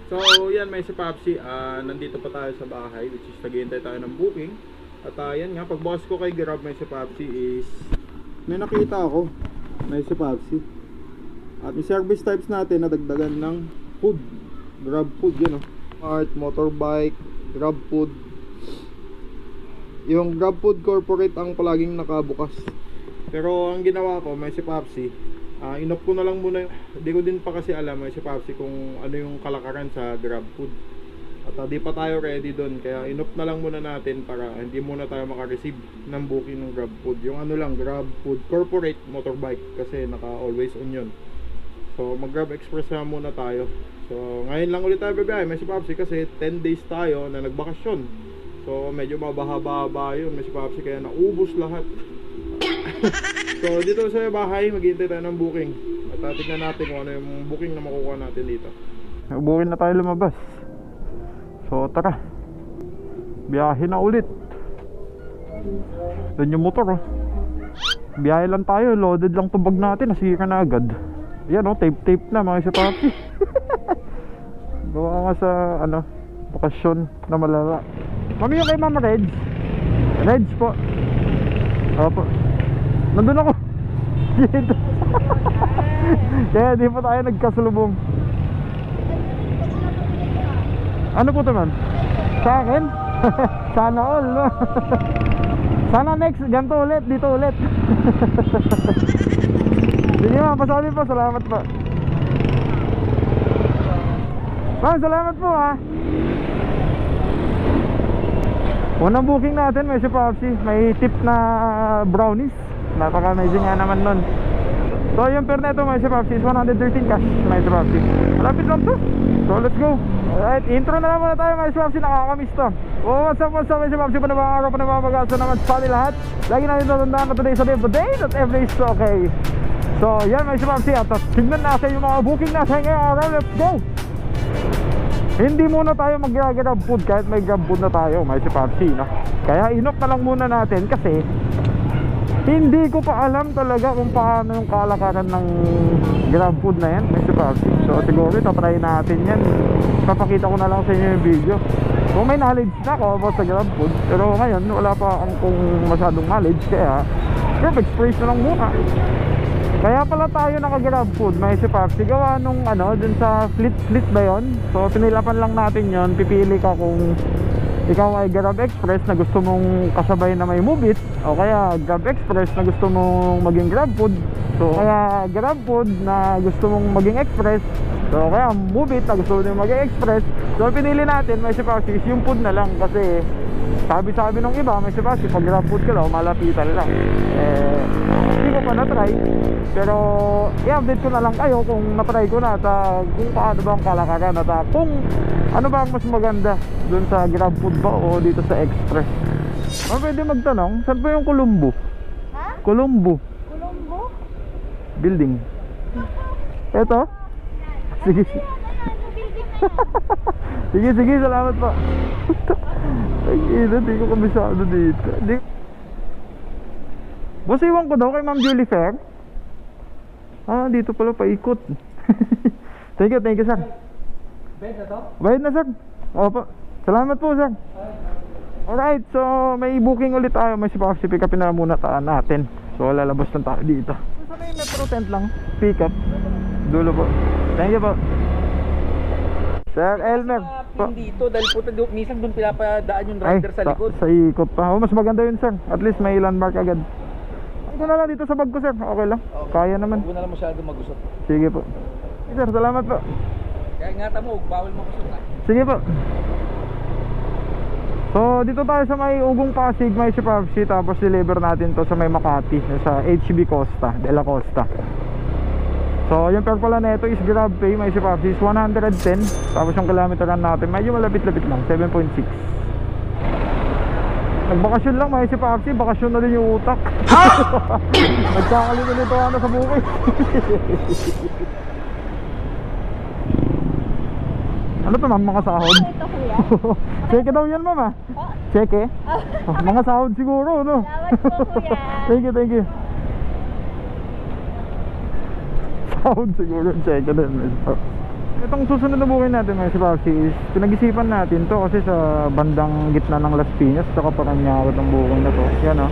So yan, may si Popsi, nandito pa tayo sa bahay, which is naghihintay tayo ng booking. At yan nga, pagbukas ko kay Grab, may si Popsi is may nakita ako, may si Popsi. At yung service types natin, nadagdagan ng food, Grab food, yun o, Art, motorbike, Grab food. Yung Grab food corporate ang palaging nakabukas. Pero ang ginawa ko, may si Popsi, inop ko na lang muna yung, hindi ko din pa kasi alam may si Popsi kung ano yung kalakaran sa Grab food. At di pa tayo ready doon, kaya inop na lang muna natin para hindi muna tayo makareceive ng booking ng Grab food. Yung ano lang, Grab food corporate motorbike, kasi naka always on yun. So mag Grab Express na muna tayo. So ngayon lang ulit tayo babiyahe, may si Popsi, kasi 10 days tayo na nagbakasyon. So medyo mabahaba yun, may si Popsi, kaya naubos lahat. So dito sa bahay, maghihintay tayo ng booking. At tignan natin kung ano yung booking na makukuha natin dito. Booking na tayo lumabas. So tara, biyahe na ulit. Doon yung motor oh. Biyahe lang tayo, loaded lang tubag natin, nasira na agad. Yan oh, tape na mga sa Popsi. Gawa nga sa ano, bakasyon na malala. Mami yung kay Mama Reds. Reds po. Opo. Nandun ako. Kaya di pa tayo nagkasalubong. Ano po ito man? Sa akin? Sana all no? Sana next, ganito ulit, dito ulit. Sige ma, pasabi po, salamat po. Ma'am, salamat po ha. Unang booking natin, may si Popsi. May tip na brownies. Napaka-amazing nga naman nun. So yung per neto may si Popsi is 113 cash. May si Popsi, malapit lang to. So let's go. Alright, intro na lang muna tayo may si Popsi. Nakakamiss to. Oh, what's up may si Popsi. Panabang araw, panabang pag-asa naman sa atin lahat. Lagi natin tatandaan na today is a day of the day, that every day is okay. So yan may si Popsi. At tignan natin yung mga booking natin ngayong araw. Let's go. Hindi muna tayo mag-grab food kahit may grab food na tayo, may si Popsi, no? Kaya inok na lang muna natin kasi hindi ko pa alam talaga kung paano yung kalakaran ng grab food na yan, may si Popsi. So siguro itatry natin yan. Papakita ko na lang sa inyo yung video. Kung may knowledge na ako about sa grab food, pero ngayon wala pa akong masyadong knowledge, kaya grab express na lang muna. Kaya pala tayo naka-grab food, may si Popsi. Gawa nung ano, dun sa fleet ba yun? So pinilapan lang natin yon. Pipili ka kung ikaw ay Grab Express na gusto mong kasabay na may Move It, o kaya Grab Express na gusto mong maging Grab Food. So kaya Grab Food na gusto mong maging Express, so kaya Move It na gusto mong maging Express. So pinili natin, may si Popsi, yung food na lang. Kasi sabi nung iba, may si Popsi, pag Grab Food ka lang, malapitan lang. Hindi ko pa na-try, pero i-update ko na lang kayo kung na-try ko na, at kung paano ba ang kalakaran, at kung ano ba ang mas maganda dun sa Grab Food ba o dito sa Express. Pwede magtanong, saan po yung Colombo? Ha? Colombo Colombo? building. Eto? Sige. Sige, salamat po. Ay, hindi ko kabisado dito. Boss, iwan ko daw kay Ma'am Julie Fair. Dito pala paikot. Thank you sir. Bayad na to? Bayad na sir. Opo. Salamat po sir. Alright, so may booking ulit tayo. May si Popsi, pick upin na muna natin. So lalabas lang tayo dito. Sa may metro tent lang, pick up. Dulo po. Thank you po. Sir Elmer po. Dito, dahil po minsan doon pinapadaan yung rider sa likod. Sa ikot pa. Mas maganda yun sir. At least may landmark agad. Ito na lang dito sa bag ko sir. Okay lang. Okay. Kaya naman. Huwag na lang masyado mag-usap. Sige po. Sir, salamat po. Kaya ingatan mo, bawal mag-usap na. Sige po. So dito tayo sa may Ugong Pasig, may si Popsi. Tapos deliver natin to sa may Makati, sa HB Costa, De La Costa. So yung per pala na ito is Grab Pay, may si Popsi is 110. Tapos yung kilometeran natin medyo malapit-lapit lang, 7.6. Nagbakasyon lang, may si Popsi, bakasyon na din yung utak. Nagkakalimulito na sa bukid. Ano to ma'am, mga sahod? Ito kuya. Cheque daw yan ma'am ah. Cheque? Mga sahod siguro no? Salamat po kuya. Thank you. sahod siguro check din. Itong susunod na booking natin mga Papsi is pinag-isipan natin to kasi sa bandang gitna ng Las Piñas saka Parañaque ng booking na to. Yan o.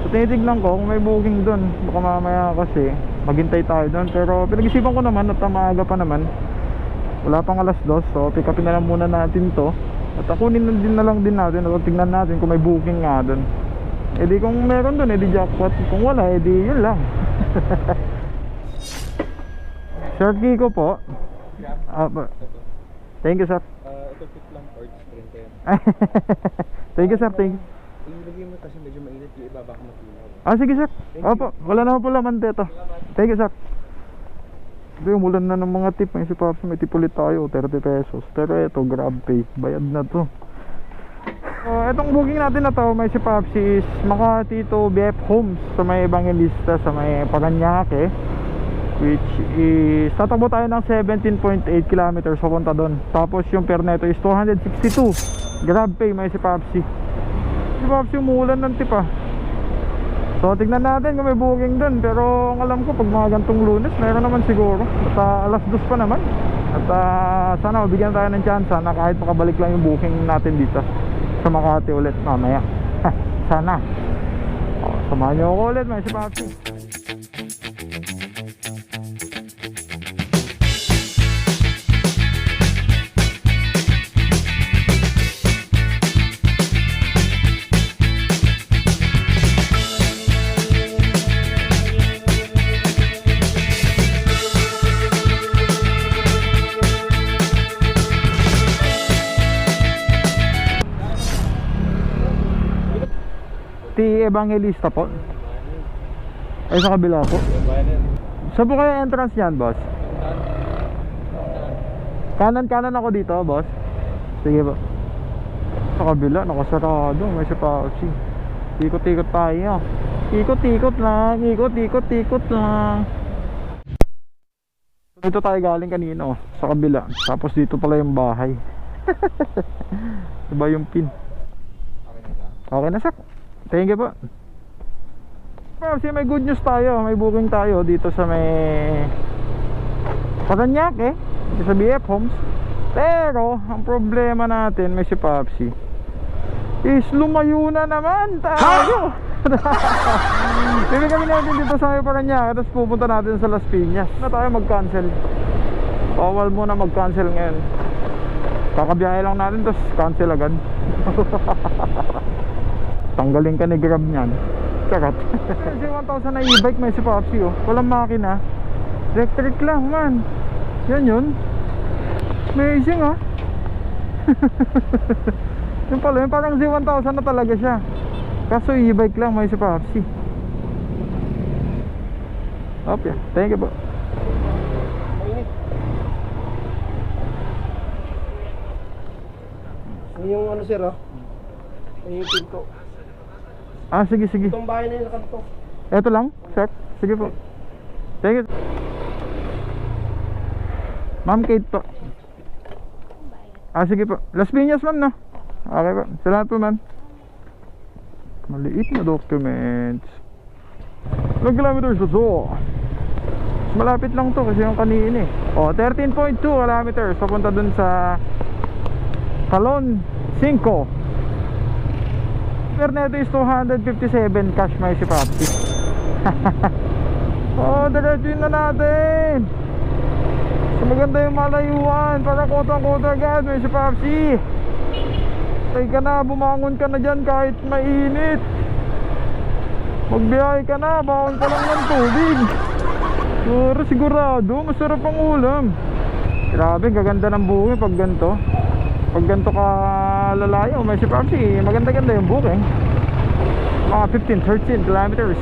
So tinitignan ko kung may booking dun. Baka mamaya kasi maghintay tayo dun. Pero pinag-isipan ko naman at maaga pa naman. Wala pang alas 2. So pick upin na lang muna natin to. At kunin na lang din natin at tignan natin kung may booking nga dun. E di kung meron dun, e di jackpot. Kung wala, e di yun lang. Sir Kiko po. Thank you sir. Ito fit lang parts print yan. Thank you sir, thank you. Ilagay mo kasi medyo mainit yung iba baka matulaw. Ah sige sir. Opo, wala naman po laman dito. Thank you sir. Ito yung ulan na ng mga tip. May si Pops, may tip ulit tayo, 30 pesos. Pero ito, GrabPay, bayad na to. Itong booking natin na to, may si Pops is Makati to BF Homes sa may Evangelista, sa may Parañaque, which is tatakbo tayo ng 17.8 kilometers papunta doon. Tapos yung fare neto is 262. GrabPay, may si Pops. Si Pops yung umulan ng tip ah. So tignan natin kung may booking dun. Pero ang alam ko pag mga gantong Lunes meron naman siguro. At alas 2 pa naman. At sana mabigyan tayo ng chance na kahit makabalik lang yung booking natin dito sa Makati ulit mamaya. Sana samahan nyo ako ulit mga Papsi. Evangelista po. Ay sa kabila po. Saan po kaya entrance niyan, boss? Kanan ako dito, boss. Sige po. Sa kabila, nakasarado. May sipachi. Ikot-ikot tayo. Ikot-ikot lang. Ikot-ikot lang. Dito tayo galing kanino. Sa kabila. Tapos dito pala yung bahay. Diba yung pin? Okay na, sak. Thank you po. Kasi may good news tayo. May booking tayo dito sa may Parañaque, sa BF Homes. Pero ang problema natin, may si Popsi, is lumayo na naman tayo. Bibig kami natin dito sa may Parañaque, tapos pupunta natin sa Las Piñas. Na tayo mag-cancel. Bawal muna mag-cancel ngayon. Kakabiyahe lang natin, tapos cancel agad. Tanggalin ka ni Grab niyan. Karat. Kasi 1,000 na e-bike may si Popsi oh. Walang makina. Electric lang man. Yan yun. Amazing ah. Yung pala yun, parang Z1000 na talaga siya. Kaso e-bike lang may si Popsi. Okay, thank you po. Yung ano sir ah. Yung pinto. Ah, sige. Itong bahay na yun nakanto. Eto lang, sir. Sige po. Thank you. Ma'am Kate po. Ah, sige po. Las Piñas ma'am, no? Okay po. Salamat po ma'am. Maliit na documents. Ilang kilometers ba so? Malapit lang to kasi yung kanina eh. Oh, 13.2 kilometers papunta dun sa Talon 5. Fare neto is 257 cash may si Popsi. Oh, diretsuin na natin. So maganda yung malayuan para kotang-kota agad may si Popsi. Tay ka na, bumangon ka na dyan kahit mainit. Magbiyahe ka na, bawon ka lang ng tubig. Pero sigurado, masarap ang ulam. Grabe, gaganda ng buhay pag ganito. Pag ganito ka lalayo, may si Popsi, maganda-ganda yung booking. Mga 15-13 kilometers.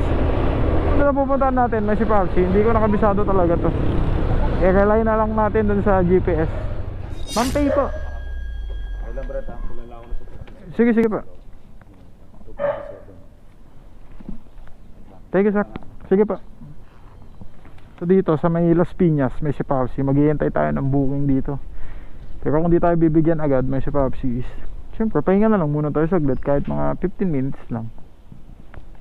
Ano na pupuntahan natin, may si Popsi? Hindi ko nakabisado talaga to. I-rely na lang natin dun sa GPS. Ma'am Pay po. Wala brad, kilala ako na sa Sige po. Thank you sir. Sige po. So dito sa may Las Piñas, may si Popsi. Maghihintay tayo ng booking dito. Pero kung di tayo bibigyan agad, may si Popsi is siyempre, pahinga na lang muna tayo saglit. Kahit mga 15 minutes lang.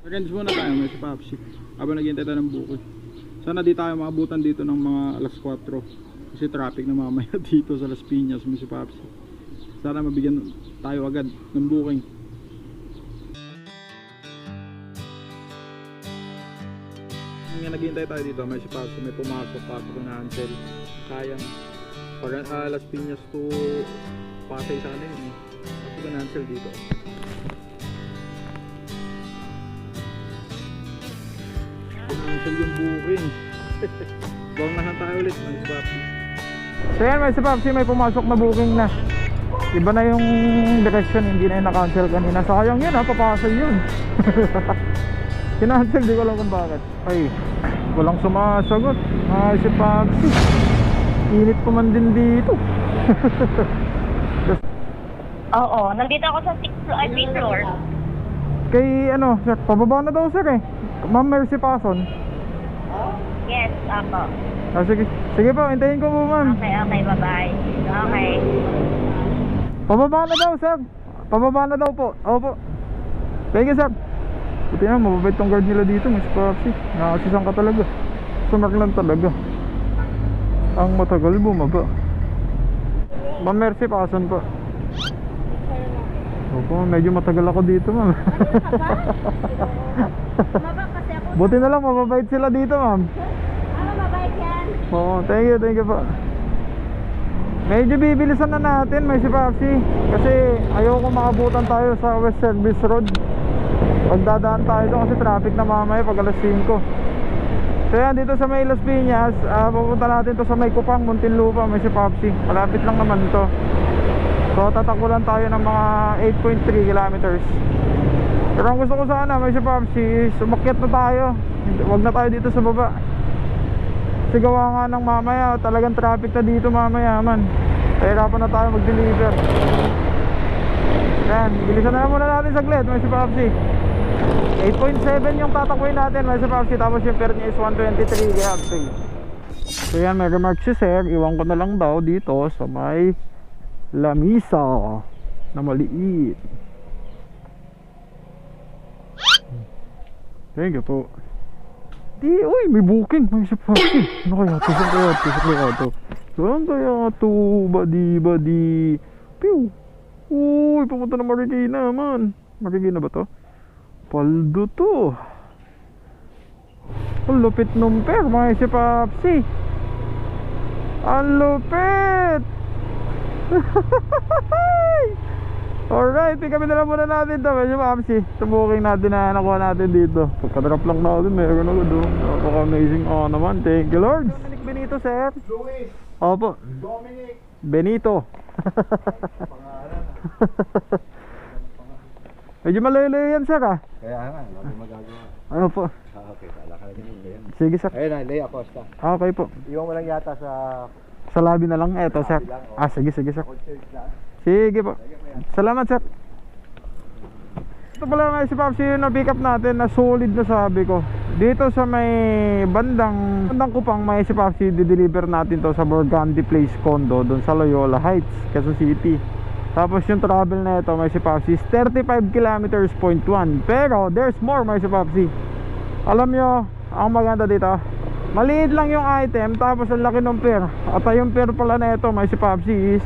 Seconds muna tayo, may si Popsi. Habang naghihintay tayo ng booking. Sana di tayo maabutan dito ng mga alas 4 kasi traffic na mamaya dito sa Las Piñas, Mr. Papsi. Sana mabigyan tayo agad ng booking. Nga naghihintay tayo dito, may si Papsi, may pumasok na Ansel. Sayang, pag Las Piñas to Pasay sana yun eh. Pasok na Ansel dito. Ansel yung booking. Buwang na tayo ulit, may si Papsi. So yan, may si Papsi, may pumasok na booking na. Iba na yung direction, hindi na yung na-cancel kanina. Sayang yun ha, papasay yun. Kinancel, di ko alam kung bakit. Ay, walang sumasagot. Ay, si Papsi, init pa man din dito. Oo, nandito ako sa 5th floor. Kay ano, sir, pababa na daw sir eh. Ma'am Mercy Pason. Yes, ako. Ah, sige, sige po, hintayin ko po ma'am. Okay, bye-bye. Okay. Pababa na daw sir. Pababa na daw po. Opo. Thank you sir. Buti na, mababait tong guard nila dito, Miss Papsi. Nakasisang ka talaga. Sumak lang talaga. Ang matagal bumaba. Ma'am Mercy Pason po. Opo, medyo matagal ako dito ma'am. Kasi ako. Buti na lang, mababait sila dito ma'am. Mabait yan. Oo, thank you po. Medyo bibilisan na natin, may si Papsi. Kasi ayoko makabutan tayo sa West Service Road. Pagdadaan tayo doon kasi traffic na mamaya pag alas 5. So yan, dito sa may Las Piñas, pupunta natin to sa may Kupang, Muntinlupa, may si Papsi. Malapit lang naman to. So tatakbo lang tayo ng mga 8.3 kilometers. Pero ang gusto ko sana, may si Papsi, sumakyat na tayo. Huwag na tayo dito sa baba. Kasi gawa nga ng mamaya, talagang traffic na dito mamaya man. Kahirapan na tayo mag-deliver. Yan, bilisan na muna natin saglit, may si Papsi. 8.7 yung tatakboy natin, may si Papsi. Tapos yung fare niya is 123 kaya actually. So yan, may remark si sir. Iwan ko na lang daw dito sa may lamisa na maliit. Thank you po. Uy, may booking, may si Papsi. Ano kaya to? Saan kaya to? Saan kaya to? Saan kaya to? Badi. Pew. Uy, pumunta na Marikina man. Marikina ba to? Paldo to. Ang lupit nung pair, may si Papsi. Ang lupit. Alright, kami na lang muna natin to, medyo Papsi. Booking natin na nakuha natin dito. Pagka-drop lang natin, meron ako doon. Napaka-amazing naman, thank you Lord. Dominic Benito, sir. Luis, Opo, Dominic. Benito. Medyo malayo yan, sir ah. Kaya nga, wala magagawa. Ano po? Okay, kala ka lang yun. Sige sir. Ayun na, Lea Costa. Okay po. Iwan mo lang yata sa Sa lobby na lang, eto sir. Sige sir. concert lang. Sige po. Salamat sir. Ito pala nga si Papsi yung na-pick up natin na solid na sabi ko. Dito sa may bandang Kupang, may si Papsi di-deliver natin to sa Burgundy Place condo doon sa Loyola Heights, Quezon City. Tapos yung travel na ito, may si Papsi is 35 kilometers, 0.1. Pero there's more, may si Papsi. Alam nyo, ang maganda dito, maliit lang yung item, tapos ang laki ng pair. At yung pair pala na ito, may si Papsi is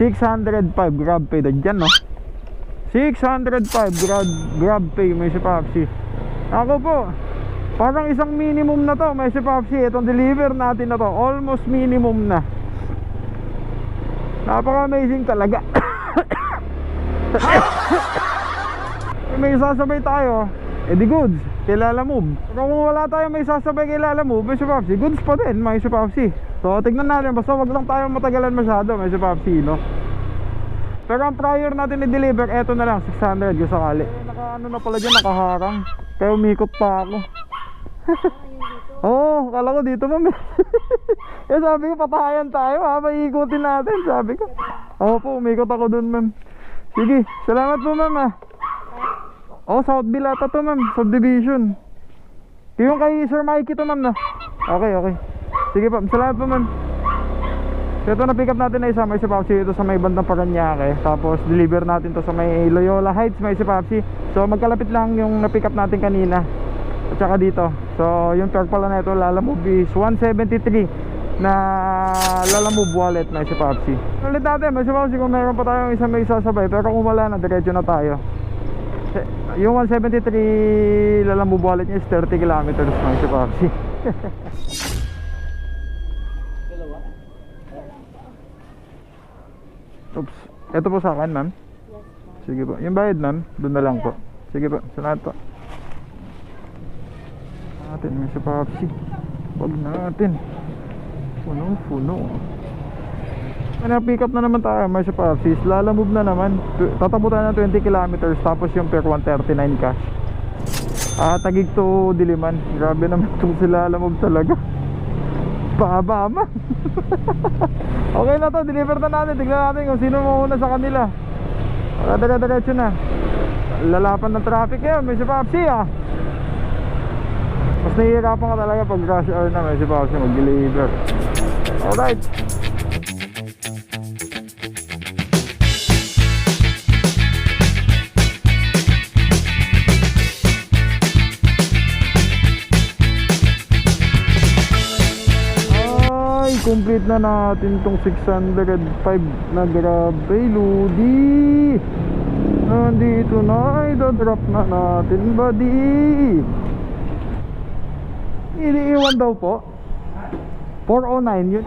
605 grab pay dyan, no? 605 grab pay, may si Papsi. Ako po, parang isang minimum na to, may si Papsi. Itong deliver natin na to, almost minimum na. Napaka-amazing talaga. May sasabay tayo, edi goods, kilala move. Pero kung wala tayo may sasabay kilala move, may si Papsi, goods pa din, may si Papsi. So tignan natin, basta wag lang tayo matagalan masyado, may si Papsi, no? Pero ang prior natin i-deliver, eto na lang, 600 yung sakali. Ano na pala dyan, nakaharang. Kaya umikot pa ako. Oo, kala ko dito ma'am. Eh sabi ko, patayan tayo ha, maikutin natin, sabi ko. Oo po, umikot ako dun ma'am. Sige, salamat po ma'am ha. Oh, South Bilata to ma'am, subdivision. Yung kay Sir Mikey to ma'am na. Okay. Sige po, salamat po ma'am. So ito na pick up natin na isa, may si Papsi ito sa may bandang Paranaque. Tapos deliver natin to sa may Loyola Heights, may si Papsi. So magkalapit lang yung na pick up natin kanina. At tsaka dito. So yung perk pala na ito, Lalamove is 173 na Lalamove wallet na si Popsi. Ulit natin, may si Popsi kung meron pa tayong isang may sasabay, pero kung wala na, diretso na tayo. Yung 173 Lalamove wallet niya is 30 kilometers na si Popsi. Oops. Ito po sa akin, ma'am. Sige po. Yung bayad, ma'am, doon na lang po. Sige po. Salamat po. Natin, may si Popsi. Wag natin. Puno. Pick up na naman tayo, may si Popsi. Lalamove na naman. Tatabutan na 20 kilometers, tapos yung per 139 cash. Tagig to Diliman. Grabe naman itong si Lalamove talaga. Pahaba. Okay na to, deliver na natin. Tignan natin kung sino mauna sa kanila. Diretso na. Lalapan ng traffic ngayon, may si Popsi Mas nahihirapan ka talaga pag rush hour na may si Popsi mag-deliver. Alright. Complete na natin tong 605 na Grab Pay Ludi. Nandito na, idodrop na natin, buddy. Iniiwan daw po 409 yun.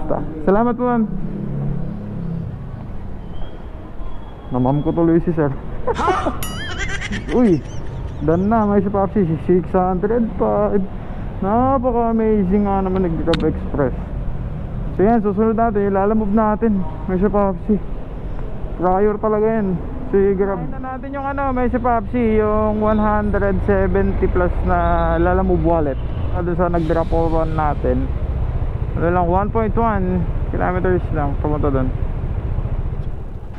Basta. Salamat po, ma'am. Namam ko tuloy si sir. Uy, done na, may si Popsi 605. Napaka-amazing nga naman nag-Grab Express. So yan, susunod natin, Lalamove natin. May si Popsi. Prior talaga yan. Si Grab. Kain na natin yung may si Popsi, yung 170 plus na Lalamove wallet. Doon sa nag-drop over natin. Ano lang, 1.1 kilometers lang pumunta doon.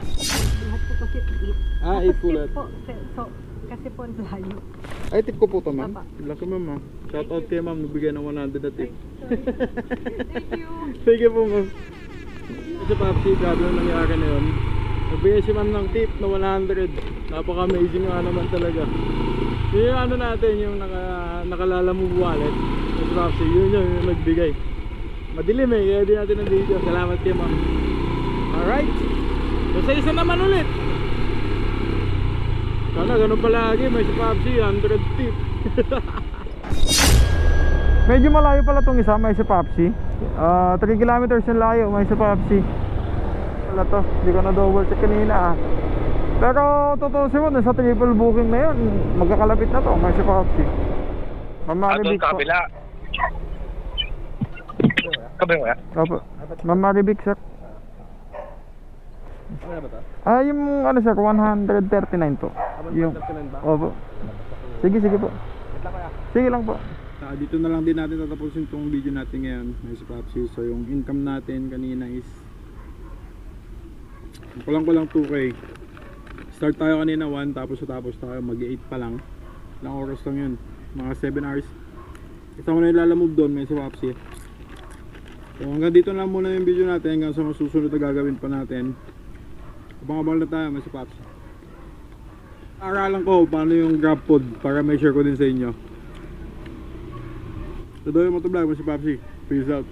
Lahat po kasi tip. Ipulat. Po, so, kasi po ang layo. Ay, tip ko po to, ma'am. Papa. Laki, ma'am. Shout out kay ma'am, nagbigay ng 100 na tip. Thank you. Sige po, ma'am. Kasi Popsi, grabe yung nangyari na yun. Nagbigay si ma'am ng tip na 100. Napaka-amazing nga naman talaga. Yun yung natin, yung Lalamove wallet. Kasi Popsi, yun yung nagbigay. Madilim kaya di natin ang video. Salamat kay ma'am. Alright. So sa isa naman ulit. Sana ganun palagi, may si Popsi, 100 tip. Medyo malayo pala itong isa, may si Popsi. 3 kilometers yung layo, may si Popsi. Wala to, hindi ko na double check kanina Pero totoo siya mo, sa triple booking na yun, magkakalapit na to, may si Popsi. Mamaribik po. kabila. Kabila. Opo. Mamaribik, sir. Yung sir, 139 po. Yung, opo. Sige po. Sige lang po. Dito na lang din natin tatapusin itong video natin ngayon, may si Popsi. So yung income natin kanina is kulang 2K. Start tayo kanina 1, tapos tayo mag-8 pa lang. Ilang oras lang yun, mga 7 hours. Kita ko na yung Lalamove doon, may si Popsi. So hanggang dito na lang muna yung video natin, hanggang sa masusunod na gagawin pa natin. Abang-abang na tayo, may si Popsi. Aralan ko paano yung Grab Pod para may share ko din sa inyo. Tuloy mo ito vlog, may si Popsi. Peace out.